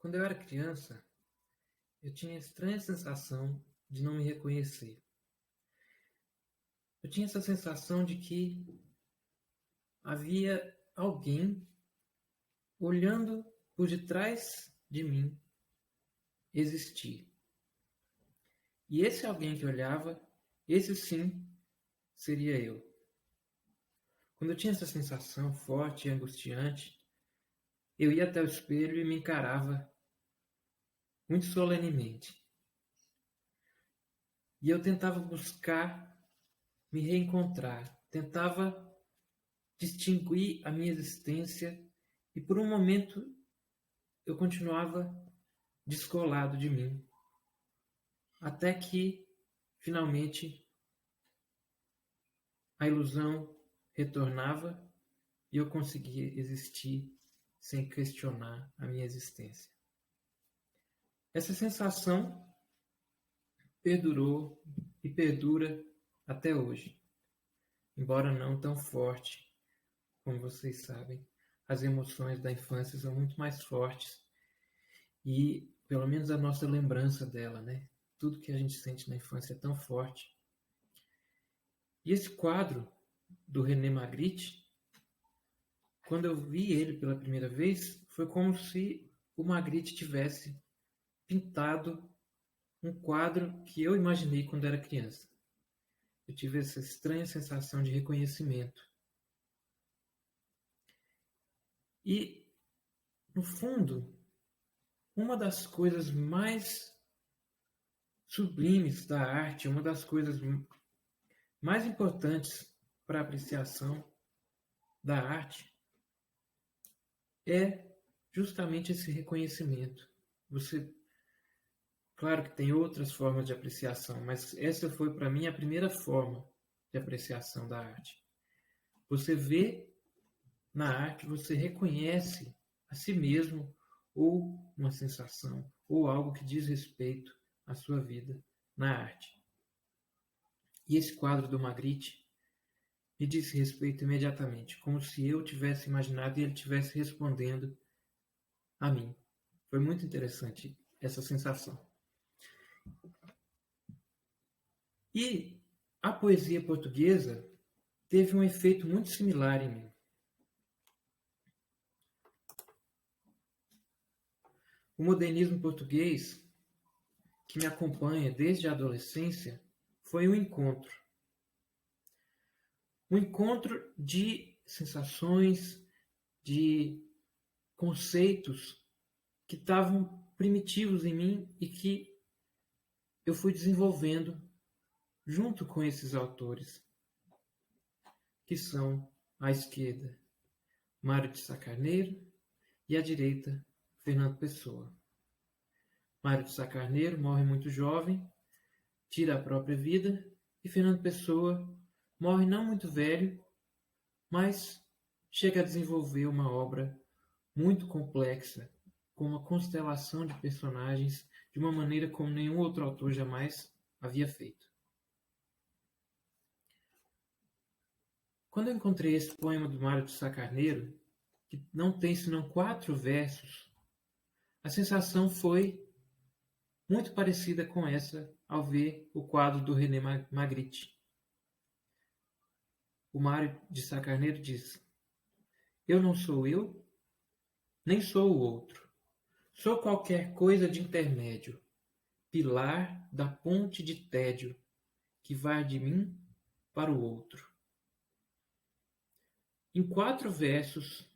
Quando eu era criança, eu tinha a estranha sensação de não me reconhecer. Eu tinha essa sensação de que havia alguém olhando por detrás de mim existir. E esse alguém que olhava, esse sim seria eu. Quando eu tinha essa sensação forte e angustiante, eu ia até o espelho e me encarava muito solenemente. E eu tentava buscar me reencontrar, tentava distinguir a minha existência e por um momento eu continuava descolado de mim, até que finalmente a ilusão retornava e eu conseguia existir sem questionar a minha existência. Essa sensação perdurou e perdura até hoje, embora não tão forte como vocês sabem. As emoções da infância são muito mais fortes e, pelo menos, a nossa lembrança dela, né? Tudo que a gente sente na infância é tão forte. E esse quadro do René Magritte, quando eu vi ele pela primeira vez, foi como se o Magritte tivesse pintado um quadro que eu imaginei quando era criança. Eu tive essa estranha sensação de reconhecimento. E, no fundo, uma das coisas mais sublimes da arte, uma das coisas mais importantes para a apreciação da arte é justamente esse reconhecimento. Você, claro que tem outras formas de apreciação, mas essa foi para mim a primeira forma de apreciação da arte. Você vê na arte, você reconhece a si mesmo ou uma sensação ou algo que diz respeito à sua vida na arte. E esse quadro do Magritte me disse respeito imediatamente, como se eu tivesse imaginado e ele tivesse respondendo a mim. Foi muito interessante essa sensação. E a poesia portuguesa teve um efeito muito similar em mim. O modernismo português, que me acompanha desde a adolescência, foi um encontro. Um encontro de sensações, de conceitos que estavam primitivos em mim e que eu fui desenvolvendo junto com esses autores, que são, à esquerda, Mário de Sá Carneiro e à direita, Fernando Pessoa. Mário de Sá Carneiro morre muito jovem, tira a própria vida, e Fernando Pessoa morre não muito velho, mas chega a desenvolver uma obra muito complexa, com uma constelação de personagens de uma maneira como nenhum outro autor jamais havia feito. Quando eu encontrei esse poema do Mário de Sá Carneiro, que não tem senão 4 versos, a sensação foi muito parecida com essa ao ver o quadro do René Magritte. O Mário de Sá Carneiro diz: eu não sou eu, nem sou o outro. Sou qualquer coisa de intermédio, pilar da ponte de tédio que vai de mim para o outro. Em 4 versos,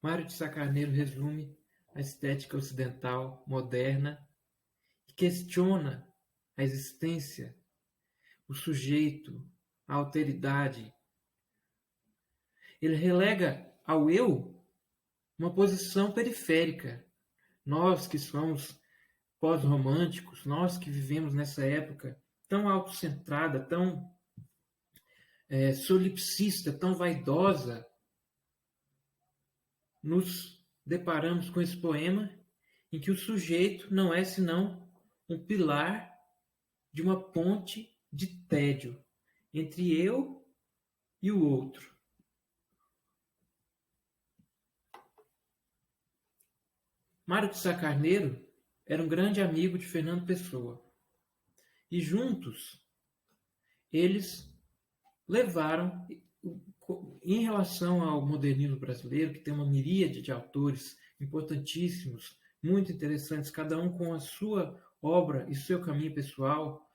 Mário de Sá Carneiro resume a estética ocidental moderna que questiona a existência, o sujeito, a alteridade. Ele relega ao eu uma posição periférica. Nós que somos pós-românticos, nós que vivemos nessa época tão autocentrada, tão solipsista, tão vaidosa, nos deparamos com esse poema em que o sujeito não é senão um pilar de uma ponte de tédio entre eu e o outro. Mário de Sá Carneiro era um grande amigo de Fernando Pessoa. E juntos, eles levaram, em relação ao modernismo brasileiro, que tem uma miríade de autores importantíssimos, muito interessantes, cada um com a sua obra e seu caminho pessoal,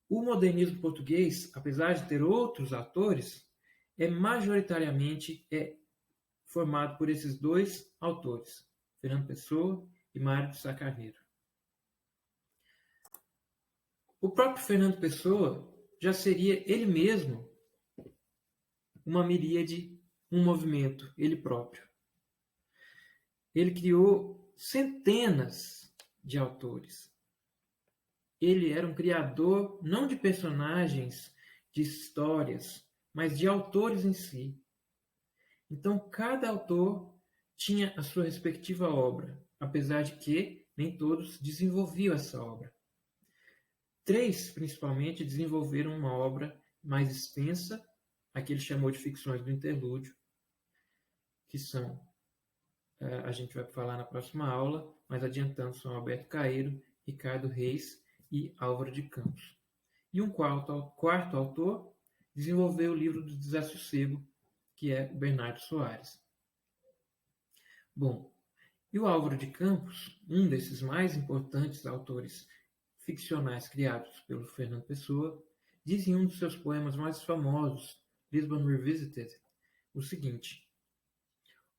o modernismo português, apesar de ter outros autores, majoritariamente formado por esses dois autores, Fernando Pessoa e Mário de Sá Carneiro. O próprio Fernando Pessoa já seria ele mesmo uma miríade, um movimento, ele próprio. Ele criou centenas de autores. Ele era um criador não de personagens, de histórias, mas de autores em si. Então, cada autor tinha a sua respectiva obra, apesar de que nem todos desenvolviam essa obra. 3, principalmente, desenvolveram uma obra mais extensa, a que ele chamou de ficções do interlúdio, que são, a gente vai falar na próxima aula, mas adiantando, são Alberto Caeiro, Ricardo Reis e Álvaro de Campos. E um quarto autor desenvolveu o livro do Desassossego, que é o Bernardo Soares. Bom, e o Álvaro de Campos, um desses mais importantes autores ficcionais criados pelo Fernando Pessoa, diz em um dos seus poemas mais famosos, Lisbon Revisited, o seguinte: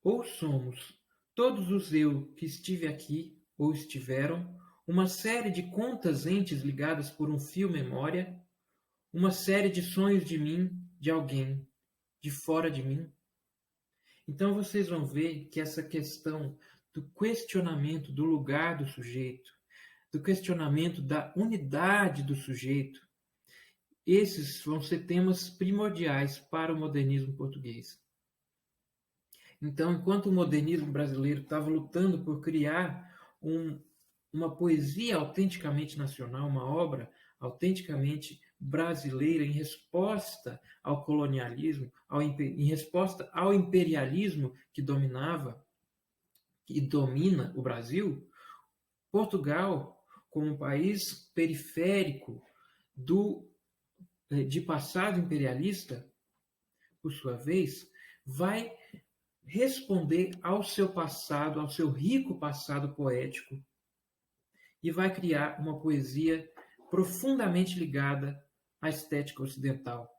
ou somos todos os eu que estive aqui ou estiveram, uma série de contas entes ligadas por um fio memória, uma série de sonhos de mim, de alguém, de fora de mim. Então vocês vão ver que essa questão do questionamento do lugar do sujeito, do questionamento da unidade do sujeito, esses vão ser temas primordiais para o modernismo português. Então, enquanto o modernismo brasileiro estava lutando por criar uma poesia autenticamente nacional, uma obra autenticamente brasileira em resposta ao colonialismo, em resposta ao imperialismo que dominava e domina o Brasil, Portugal, como um país periférico de passado imperialista, por sua vez, vai responder ao seu passado, ao seu rico passado poético, e vai criar uma poesia profundamente ligada à estética ocidental.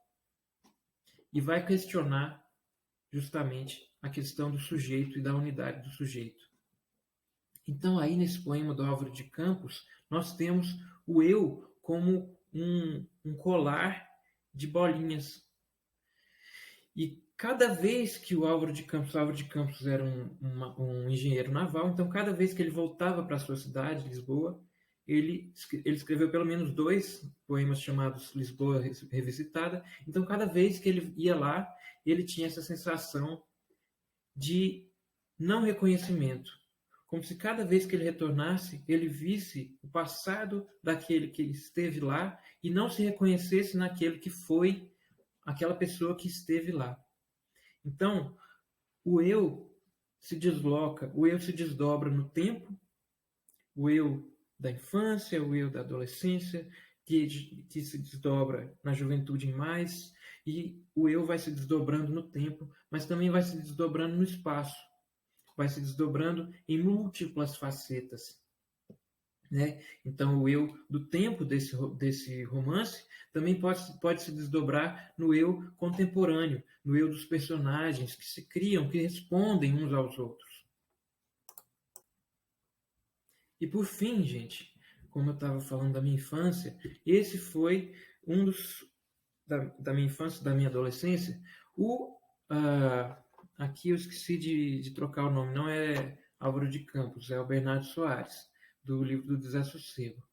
E vai questionar justamente a questão do sujeito e da unidade do sujeito. Então, aí nesse poema do Álvaro de Campos, nós temos o eu como um colar de bolinhas. E cada vez que o Álvaro de Campos era um engenheiro naval, então cada vez que ele voltava para a sua cidade, Lisboa, ele escreveu pelo menos 2 poemas chamados Lisboa Revisitada. Então cada vez que ele ia lá, ele tinha essa sensação de não reconhecimento. Como se cada vez que ele retornasse, ele visse o passado daquele que esteve lá e não se reconhecesse naquele que foi aquela pessoa que esteve lá. Então, o eu se desloca, o eu se desdobra no tempo, o eu da infância, o eu da adolescência, que se desdobra na juventude em mais, e o eu vai se desdobrando no tempo, mas também vai se desdobrando no espaço, vai se desdobrando em múltiplas facetas. Né? Então, o eu do tempo desse romance também pode se desdobrar no eu contemporâneo, no eu dos personagens que se criam, que respondem uns aos outros. E por fim, gente, como eu estava falando da minha infância, esse foi um dos da minha infância, da minha adolescência. Aqui eu esqueci de trocar o nome, não é Álvaro de Campos, é o Bernardo Soares, do livro do Desassossego.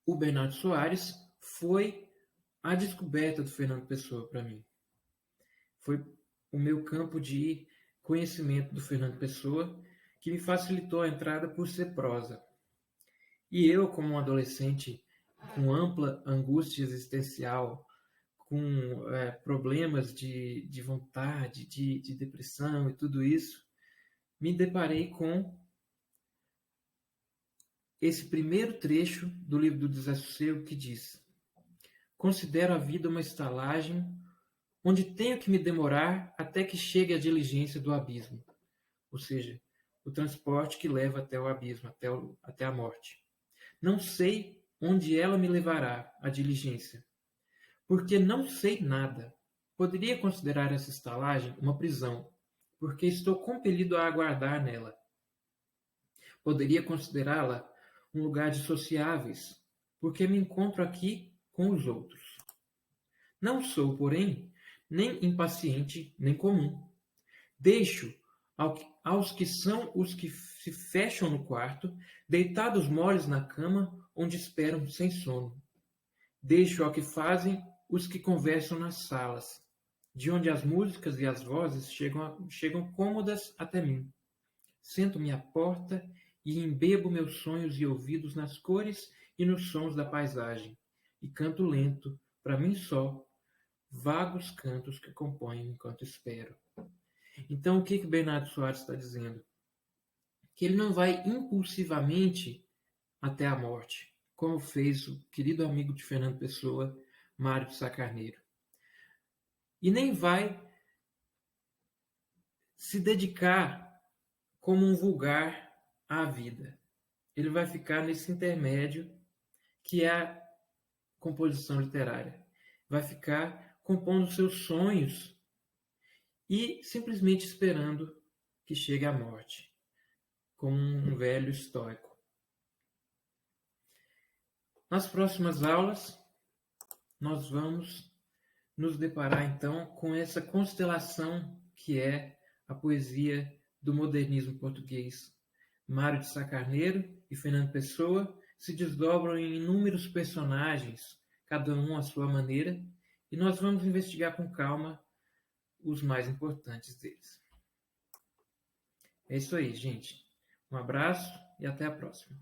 O Bernardo Soares foi a descoberta do Fernando Pessoa para mim. Foi o meu campo de conhecimento do Fernando Pessoa que me facilitou a entrada por ser prosa. E eu, como um adolescente com ampla angústia existencial, com problemas de vontade, de depressão e tudo isso, me deparei com esse primeiro trecho do livro do Desassossego que diz: considero a vida uma estalagem onde tenho que me demorar até que chegue a diligência do abismo, ou seja, o transporte que leva até o abismo, até a morte. Não sei onde ela me levará, a diligência, porque não sei nada. Poderia considerar essa estalagem uma prisão, porque estou compelido a aguardar nela. Poderia considerá-la um lugar de sociáveis, porque me encontro aqui com os outros. Não sou, porém, nem impaciente, nem comum. Deixo aos que são os que se fecham no quarto, deitados moles na cama, onde esperam sem sono. Deixo ao que fazem os que conversam nas salas, de onde as músicas e as vozes chegam cômodas até mim. Sento-me à porta e embebo meus sonhos e ouvidos nas cores e nos sons da paisagem, e canto lento, para mim só, vagos cantos que compõem enquanto espero. Então, o que Bernardo Soares está dizendo? Que ele não vai impulsivamente até a morte, como fez o querido amigo de Fernando Pessoa, Mário de Sá Carneiro. E nem vai se dedicar como um vulgar à vida. Ele vai ficar nesse intermédio que é a composição literária. Vai ficar compondo seus sonhos e simplesmente esperando que chegue a morte, como um velho estoico. Nas próximas aulas, nós vamos nos deparar então com essa constelação que é a poesia do modernismo português. Mário de Sá Carneiro e Fernando Pessoa se desdobram em inúmeros personagens, cada um à sua maneira, e nós vamos investigar com calma os mais importantes deles. É isso aí, gente. Um abraço e até a próxima.